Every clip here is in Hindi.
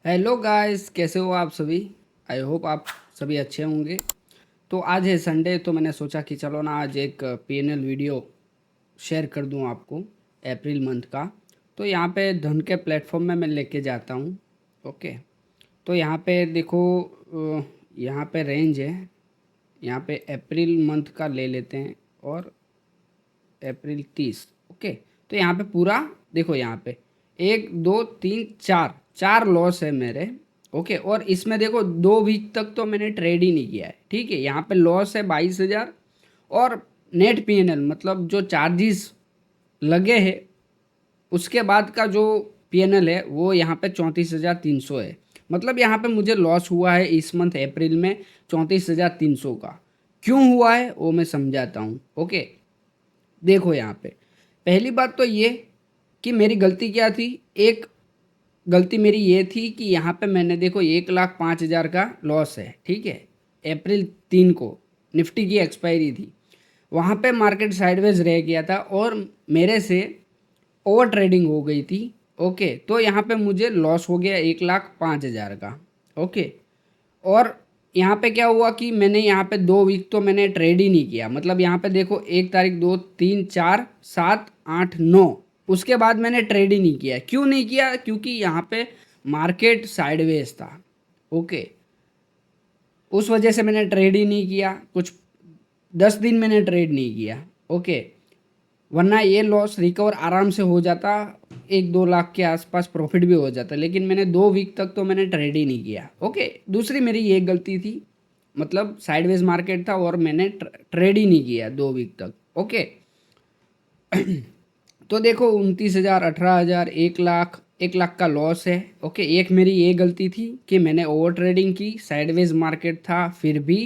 हेलो गाइस, कैसे हो आप सभी। आई होप आप सभी अच्छे होंगे। तो आज है संडे, तो मैंने सोचा कि चलो ना आज एक पीएनएल वीडियो शेयर कर दूं आपको अप्रैल मंथ का। तो यहाँ पे धन के प्लेटफॉर्म में मैं लेके जाता हूँ। ओके। तो यहाँ पे देखो, यहाँ पे रेंज है। यहाँ पे अप्रैल मंथ का ले लेते हैं और अप्रैल 30। ओके। तो यहाँ पे पूरा देखो, यहाँ पे 1 2 3 4 लॉस है मेरे। ओके। और इसमें देखो 2 वीक तक तो मैंने ट्रेड ही नहीं किया है। ठीक है। यहाँ पे लॉस है 22,000। और नेट पीएनएल मतलब जो चार्जेस लगे हैं उसके बाद का जो पीएनएल है वो यहाँ पे 34,300 है। मतलब यहाँ पे मुझे लॉस हुआ है इस मंथ अप्रैल में 34,300 का। क्यों हुआ है वो मैं समझाता हूँ। ओके। देखो यहाँ पे पहली बात तो ये कि मेरी गलती क्या थी। एक गलती मेरी ये थी कि यहाँ पे मैंने देखो 1,05,000 का लॉस है। ठीक है। अप्रैल 3 को निफ्टी की एक्सपायरी थी। वहाँ पे मार्केट साइडवेज रह गया था और मेरे से ओवर ट्रेडिंग हो गई थी। ओके। तो यहाँ पे मुझे लॉस हो गया 1,05,000 का। ओके। और यहाँ पे क्या हुआ कि मैंने यहाँ पे 2 वीक तो मैंने ट्रेड ही नहीं किया। मतलब यहाँ पे देखो 1 तारीख 2 3 4 7 8 9 उसके बाद मैंने ट्रेड ही नहीं किया। क्यों नहीं किया? क्योंकि यहाँ पे मार्केट साइडवेज था। ओके। उस वजह से मैंने ट्रेड ही नहीं किया। कुछ 10 दिन मैंने ट्रेड नहीं किया। ओके। वरना ये लॉस रिकवर आराम से हो जाता, 1 2 लाख के आसपास प्रॉफिट भी हो जाता। लेकिन मैंने 2 वीक तक तो मैंने ट्रेड ही नहीं किया। ओके। दूसरी मेरी ये गलती थी, मतलब साइडवेज मार्केट था और मैंने ट्रेड ही नहीं किया 2 वीक तक। ओके। तो देखो 29,000, 18,000, 1 लाख, 1 लाख का लॉस है। ओके। एक मेरी ये गलती थी कि मैंने ओवर ट्रेडिंग की, साइडवेज मार्केट था फिर भी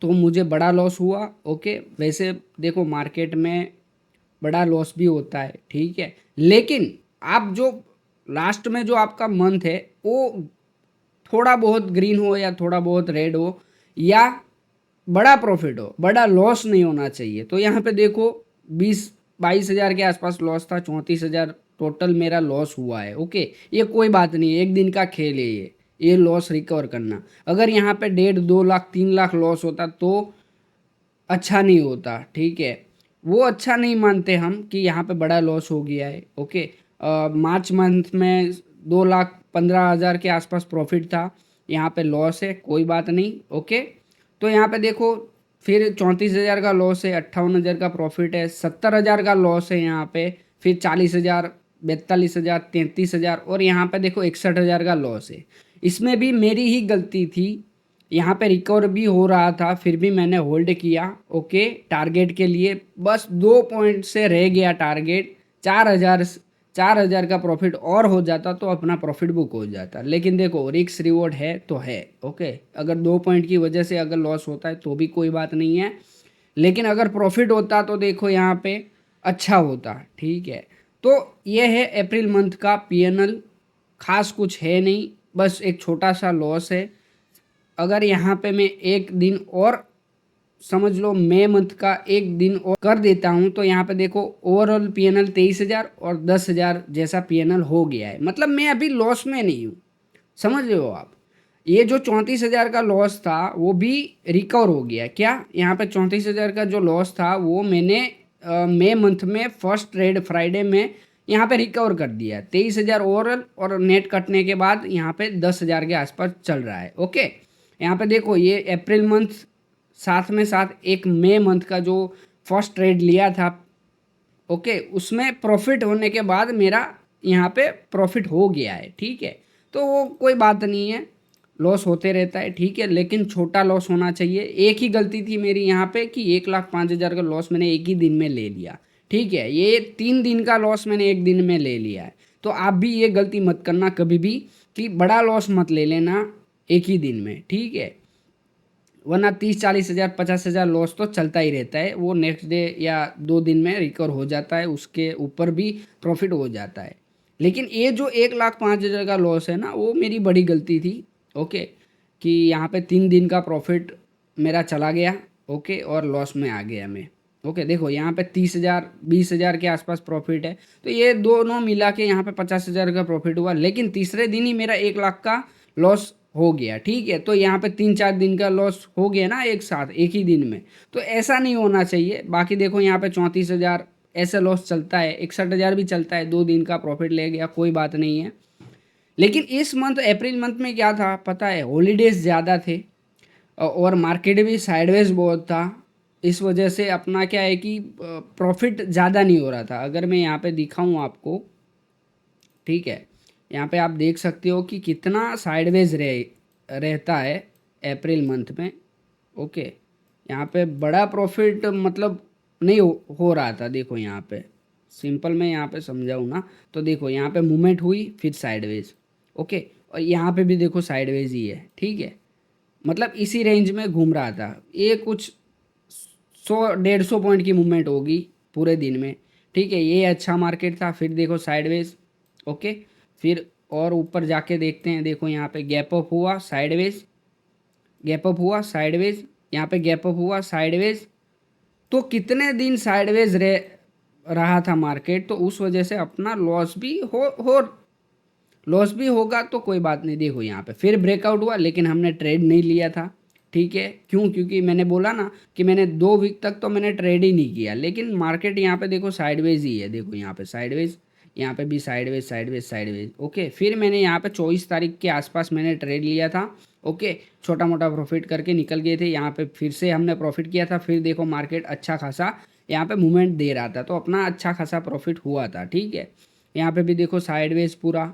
तो मुझे बड़ा लॉस हुआ। ओके। वैसे देखो मार्केट में बड़ा लॉस भी होता है। ठीक है। लेकिन आप जो लास्ट में जो आपका मंथ है वो थोड़ा बहुत ग्रीन हो या थोड़ा बहुत रेड हो या बड़ा प्रॉफिट हो, बड़ा लॉस नहीं होना चाहिए। तो यहाँ पे देखो 20 22 हज़ार के आसपास लॉस था, 34,000 टोटल मेरा लॉस हुआ है। ओके। ये कोई बात नहीं है, एक दिन का खेल है ये लॉस रिकवर करना। अगर यहाँ पे 1.5 2 लाख 3 लाख लॉस होता तो अच्छा नहीं होता। ठीक है। वो अच्छा नहीं मानते हम कि यहाँ पे बड़ा लॉस हो गया है। ओके। मार्च मंथ में 2,15,000 के आसपास प्रॉफिट था, यहाँ पे लॉस है, कोई बात नहीं। ओके। तो यहाँ पे देखो फिर 34,000 का लॉस है, 58,000 का प्रॉफिट है, 70,000 का लॉस है यहाँ पे, फिर 40,000, 42,000, 33,000 और यहाँ पे देखो 61,000 का लॉस है। इसमें भी मेरी ही गलती थी। यहाँ पे रिकवर भी हो रहा था फिर भी मैंने होल्ड किया। ओके। टारगेट के लिए बस 2 पॉइंट से रह गया टारगेट। 4,000, 4,000 का प्रॉफिट और हो जाता तो अपना प्रॉफिट बुक हो जाता। लेकिन देखो रिस्क रिवॉर्ड है तो है। ओके। अगर 2 पॉइंट की वजह से अगर लॉस होता है तो भी कोई बात नहीं है, लेकिन अगर प्रॉफिट होता तो देखो यहाँ पे अच्छा होता। ठीक है। तो ये है अप्रैल मंथ का पीएनएल। खास कुछ है नहीं, बस एक छोटा सा लॉस है। अगर यहाँ पे मैं एक दिन और समझ लो मई मंथ का एक दिन और कर देता हूँ तो यहाँ पे देखो ओवरऑल पीएनएल 23,000 और 10,000 जैसा पीएनएल हो गया है। मतलब मैं अभी लॉस में नहीं हूँ। समझ रहे हो आप? ये जो 34,000 का लॉस था वो भी रिकवर हो गया। क्या यहाँ पे 34,000 का जो लॉस था वो मैंने मई मंथ में फर्स्ट ट्रेड फ्राइडे में यहाँ पे रिकवर कर दिया। 23,000 ओवरऑल और नेट कटने के बाद यहाँ पे 10,000 के आसपास चल रहा है। ओके। यहाँ पे देखो ये अप्रैल मंथ साथ में साथ एक मई मंथ का जो फर्स्ट ट्रेड लिया था, ओके, उसमें प्रॉफिट होने के बाद मेरा यहाँ पे प्रॉफिट हो गया है। ठीक है। तो वो कोई बात नहीं है, लॉस होते रहता है। ठीक है। लेकिन छोटा लॉस होना चाहिए। एक ही गलती थी मेरी यहाँ पे कि 1,05,000 का लॉस मैंने एक ही दिन में ले लिया। ठीक है। ये 3 दिन का लॉस मैंने एक दिन में ले लिया है। तो आप भी ये गलती मत करना कभी भी कि बड़ा लॉस मत ले लेना एक ही दिन में। ठीक है। वरना 30 40 हज़ार 50,000 लॉस तो चलता ही रहता है, वो नेक्स्ट डे या 2 दिन में रिकवर हो जाता है, उसके ऊपर भी प्रॉफिट हो जाता है। लेकिन ये जो 1,05,000 का लॉस है ना वो मेरी बड़ी गलती थी। ओके। कि यहाँ पे 3 दिन का प्रॉफिट मेरा चला गया। ओके। और लॉस में आ गया मैं। ओके, देखो यहाँ पे 30,000 20,000 के आसपास प्रॉफिट है। तो ये दोनों मिला के यहाँ पे 50,000 का प्रॉफिट हुआ, लेकिन तीसरे दिन ही मेरा 1 लाख का लॉस हो गया। ठीक है, तो यहाँ पे 3-4 दिन का लॉस हो गया ना एक साथ एक ही दिन में। तो ऐसा नहीं होना चाहिए। बाकी देखो यहाँ पे 34,000 ऐसे लॉस चलता है, 61,000 भी चलता है, 2 दिन का प्रॉफिट ले गया, कोई बात नहीं है। लेकिन इस मंथ अप्रैल मंथ में क्या था पता है, हॉलीडेज ज़्यादा थे और मार्केट भी साइडवेज बहुत था। इस वजह से अपना क्या है कि प्रॉफिट ज़्यादा नहीं हो रहा था। अगर मैं यहाँ पे दिखाऊँ आपको, ठीक है, यहाँ पे आप देख सकते हो कि कितना साइडवेज रहता है अप्रैल मंथ में। ओके, यहाँ पे बड़ा प्रॉफिट मतलब नहीं हो रहा था। देखो यहाँ पे सिंपल मैं यहाँ पे समझाऊँ ना, तो देखो यहाँ पे मूवमेंट हुई फिर साइडवेज। ओके, और यहाँ पे भी देखो साइडवेज ही है। ठीक है, मतलब इसी रेंज में घूम रहा था। ये कुछ 100-150 पॉइंट की मूवमेंट होगी पूरे दिन में। ठीक है, ये अच्छा मार्केट था। फिर देखो साइडवेज। ओके, फिर और ऊपर जाके देखते हैं। देखो यहाँ पे गैप अप हुआ साइडवेज, गैप अप हुआ साइडवेज, यहाँ पे गैप अप हुआ साइडवेज। तो कितने दिन साइडवेज रहा था मार्केट, तो उस वजह से अपना लॉस भी होगा तो कोई बात नहीं। देखो यहाँ पे फिर ब्रेकआउट हुआ, लेकिन हमने ट्रेड नहीं लिया था। ठीक है, क्यों? क्योंकि मैंने बोला ना कि मैंने 2 वीक तक तो मैंने ट्रेड ही नहीं किया। लेकिन मार्केट यहाँ पे देखो साइडवेज ही है। देखो यहाँ पे साइडवेज, यहाँ पे भी साइडवेज साइडवेज साइडवेज। ओके, फिर मैंने यहाँ पे 24 तारीख के आसपास मैंने ट्रेड लिया था। ओके, छोटा मोटा प्रॉफिट करके निकल गए थे। यहाँ पे फिर से हमने प्रॉफिट किया था। फिर देखो मार्केट अच्छा खासा यहाँ पे मूवमेंट दे रहा था, तो अपना अच्छा खासा प्रॉफिट हुआ था। ठीक है, यहाँ पे भी देखो साइडवेज पूरा।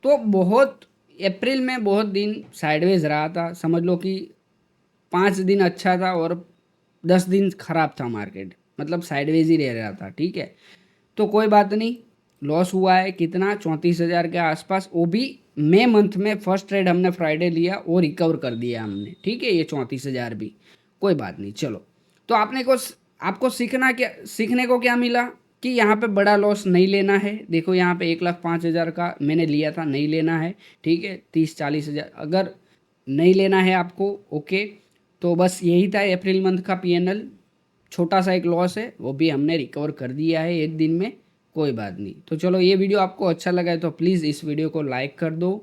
तो बहुत अप्रैल में बहुत दिन साइडवेज रहा था। समझ लो कि 5 दिन अच्छा था और 10 दिन खराब था मार्केट, मतलब साइडवेज ही रह रहा था। ठीक है, तो कोई बात नहीं, लॉस हुआ है कितना, 34,000 के आसपास। वो भी मई मंथ में फर्स्ट ट्रेड हमने फ्राइडे लिया और रिकवर कर दिया हमने। ठीक है, ये 34,000 भी कोई बात नहीं। चलो, तो आपको सीखने को क्या मिला कि यहाँ पे बड़ा लॉस नहीं लेना है। देखो यहाँ पे 1,05,000 का मैंने लिया था, नहीं लेना है। ठीक है, 30-40,000 अगर नहीं लेना है आपको। ओके, तो बस यही था अप्रैल मंथ का पीएनएल। छोटा सा एक लॉस है, वो भी हमने रिकवर कर दिया है एक दिन में, कोई बात नहीं। तो चलो, ये वीडियो आपको अच्छा लगा है तो प्लीज़ इस वीडियो को लाइक कर दो,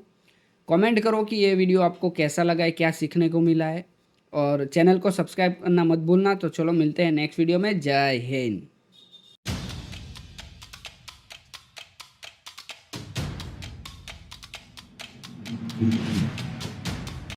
कमेंट करो कि ये वीडियो आपको कैसा लगा है, क्या सीखने को मिला है, और चैनल को सब्सक्राइब करना मत भूलना। तो चलो, मिलते हैं नेक्स्ट वीडियो में। जय हिंद।